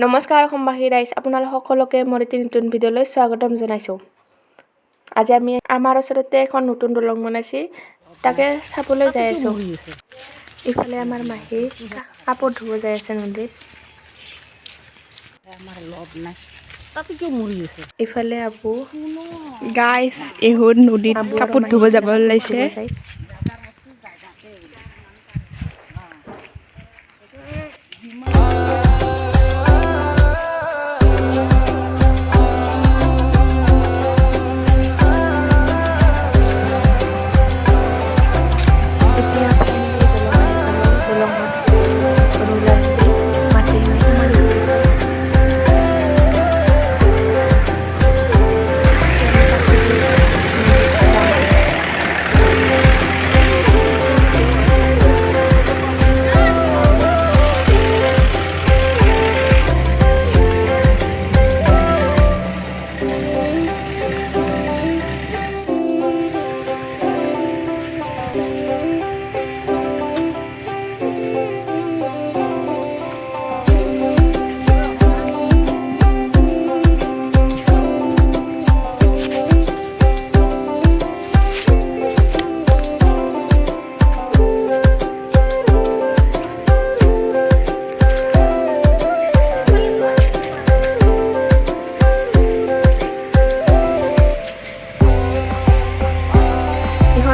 নমস্কাৰ অসমবাসী ৰাইজ, আপোনালোক সকলোকে মোৰ এটি নতুন ভিডিঅ'লৈ স্বাগতম জনাইছোঁ। আজি আমি আমাৰ ওচৰতে এখন নতুন দলং বনাইছে, তাকে চাবলৈ যাই আছোঁ। ইফালে আমাৰ মাহী কাপোৰ ধুব যাই আছে নদীত। ইফালে আপু গাইছ এহুন নদীত কাপোৰ ধুব যাব ওলাইছে।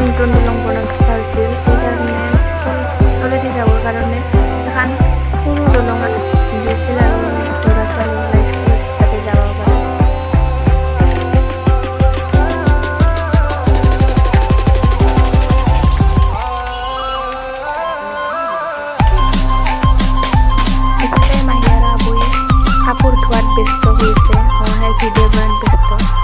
নতুন দলং বনাই থকা হৈছিল, সেইকাৰণে তলেদি যাবৰ কাৰণে এখন সৰু দলং দিছিল আৰু ল'ৰা ছোৱালী ওলাই স্কুলত তাতে যাব পাৰে। ইফালে মাহী আৰু আবুই কাপোৰ ধোৱাত ব্যস্ত হৈছে, ভিডিঅ' বনাত ব্যস্ত।